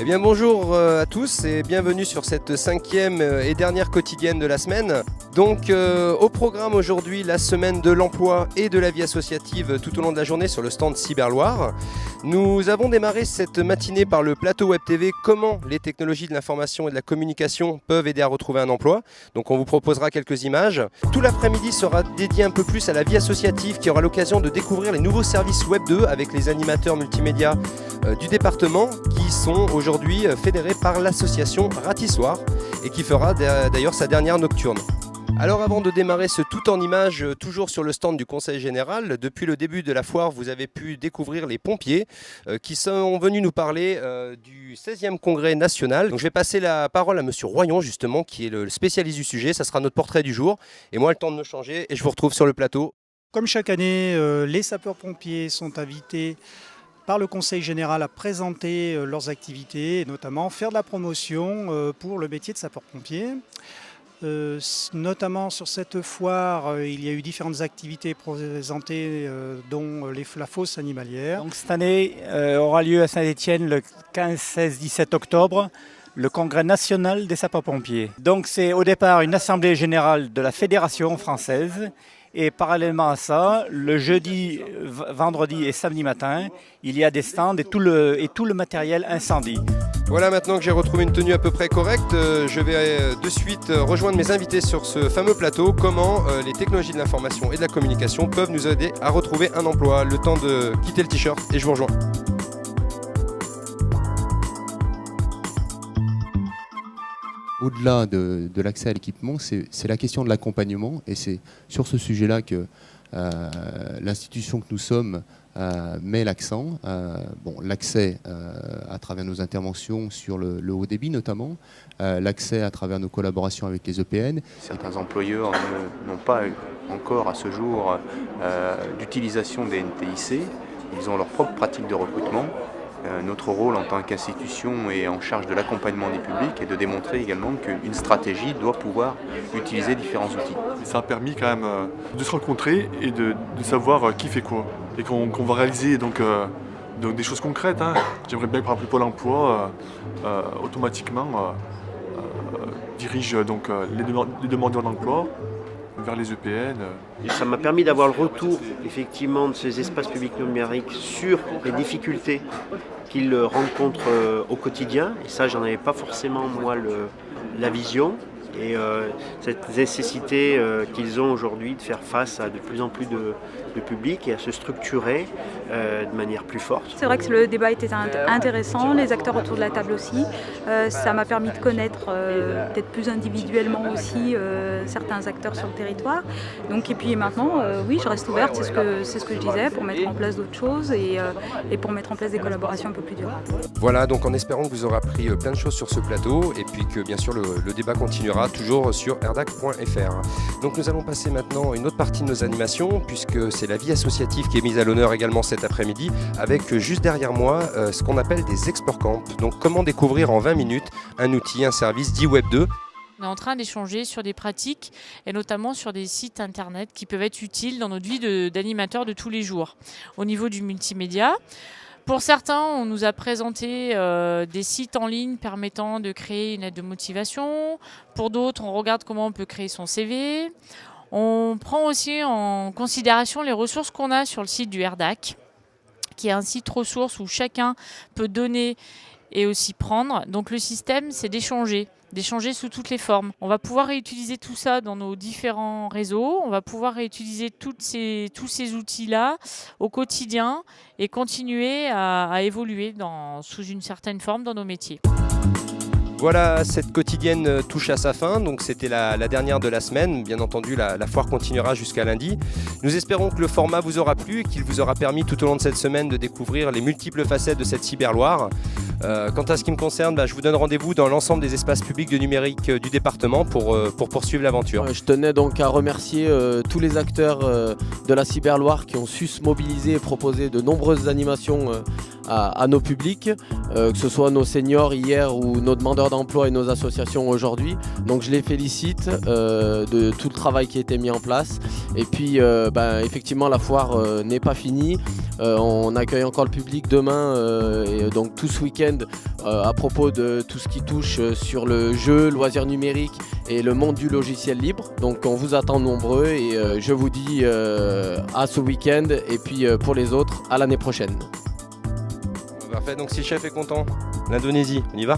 Eh bien bonjour à tous et bienvenue sur cette 5e et dernière quotidienne de la semaine. Donc au programme aujourd'hui, la semaine de l'emploi et de la vie associative tout au long de la journée sur le stand Cyberloire. Nous avons démarré cette matinée par le plateau Web TV, comment les technologies de l'information et de la communication peuvent aider à retrouver un emploi. Donc on vous proposera quelques images. Tout l'après-midi sera dédié un peu plus à la vie associative qui aura l'occasion de découvrir les nouveaux services Web 2 avec les animateurs multimédia du département qui sont aujourd'hui fédérés par l'association Ratissoir et qui fera d'ailleurs sa dernière nocturne. Alors avant de démarrer ce tout en images, toujours sur le stand du Conseil Général, depuis le début de la foire, vous avez pu découvrir les pompiers qui sont venus nous parler du 16e congrès national. Donc je vais passer la parole à Monsieur Royon justement, qui est le spécialiste du sujet. Ça sera notre portrait du jour. Et moi, le temps de me changer et je vous retrouve sur le plateau. Comme chaque année, les sapeurs-pompiers sont invités par le Conseil Général à présenter leurs activités et notamment faire de la promotion pour le métier de sapeur-pompier. Notamment sur cette foire, il y a eu différentes activités présentées, dont la fosse animalière. Donc, cette année aura lieu à Saint-Étienne le 15, 16, 17 octobre, le congrès national des sapeurs-pompiers. Donc c'est au départ une assemblée générale de la Fédération française. Et parallèlement à ça, le jeudi, vendredi et samedi matin, il y a des stands et tout le matériel incendie. Voilà, maintenant que j'ai retrouvé une tenue à peu près correcte, je vais de suite rejoindre mes invités sur ce fameux plateau. Comment les technologies de l'information et de la communication peuvent nous aider à retrouver un emploi. Le temps de quitter le t-shirt et je vous rejoins. Au-delà de l'accès à l'équipement, c'est la question de l'accompagnement et c'est sur ce sujet-là que l'institution que nous sommes met l'accent. L'accès à travers nos interventions sur le haut débit notamment, l'accès à travers nos collaborations avec les EPN. Certains employeurs n'ont pas encore à ce jour d'utilisation des NTIC, ils ont leur propre pratique de recrutement. Notre rôle en tant qu'institution est en charge de l'accompagnement des publics et de démontrer également qu'une stratégie doit pouvoir utiliser différents outils. Ça a permis quand même de se rencontrer et de savoir qui fait quoi. Et qu'on va réaliser donc des choses concrètes. J'aimerais bien que par exemple Pôle emploi automatiquement dirige donc, les demandeurs d'emploi vers les EPN. Et ça m'a permis d'avoir le retour effectivement de ces espaces publics numériques sur les difficultés qu'ils rencontrent au quotidien. Et ça, j'en avais pas forcément moi la vision. Et cette nécessité qu'ils ont aujourd'hui de faire face à de plus en plus de public et à se structurer de manière plus forte. C'est vrai que le débat était intéressant, les acteurs autour de la table aussi. Ça m'a permis de connaître peut-être plus individuellement aussi certains acteurs sur le territoire. Donc, et puis maintenant, oui, je reste ouverte, c'est ce que je disais, pour mettre en place d'autres choses et pour mettre en place des collaborations un peu plus durables. Voilà, donc en espérant que vous aurez appris plein de choses sur ce plateau et puis que bien sûr le débat continuera toujours sur erdac.fr. Donc nous allons passer maintenant à une autre partie de nos animations puisque c'est la vie associative qui est mise à l'honneur également cet après-midi avec juste derrière moi ce qu'on appelle des Explore Camp. Donc comment découvrir en 20 minutes un outil, un service dit Web 2. On est en train d'échanger sur des pratiques et notamment sur des sites internet qui peuvent être utiles dans notre vie d'animateur de tous les jours. Au niveau du multimédia, pour certains, on nous a présenté des sites en ligne permettant de créer une lettre de motivation. Pour d'autres, on regarde comment on peut créer son CV. On prend aussi en considération les ressources qu'on a sur le site du ERDAC, qui est un site ressources où chacun peut donner et aussi prendre. Donc le système, c'est d'échanger sous toutes les formes. On va pouvoir réutiliser tout ça dans nos différents réseaux, on va pouvoir réutiliser tous ces outils-là au quotidien et continuer à évoluer sous une certaine forme dans nos métiers. Voilà, cette quotidienne touche à sa fin, donc c'était la dernière de la semaine. Bien entendu, la foire continuera jusqu'à lundi. Nous espérons que le format vous aura plu et qu'il vous aura permis tout au long de cette semaine de découvrir les multiples facettes de cette Cyberloire. Quant à ce qui me concerne, je vous donne rendez-vous dans l'ensemble des espaces publics de numérique du département pour poursuivre l'aventure. Je tenais donc à remercier tous les acteurs de la Cyberloire qui ont su se mobiliser et proposer de nombreuses animations à nos publics, que ce soit nos seniors hier ou nos demandeurs d'emploi et nos associations aujourd'hui. Donc je les félicite de tout le travail qui a été mis en place. Et puis effectivement la foire n'est pas finie. On accueille encore le public demain et donc tout ce week-end à propos de tout ce qui touche sur le jeu, loisirs numériques et le monde du logiciel libre. Donc on vous attend nombreux et je vous dis à ce week-end et puis pour les autres à l'année prochaine. Parfait, donc si le chef est content, l'Indonésie, on y va ?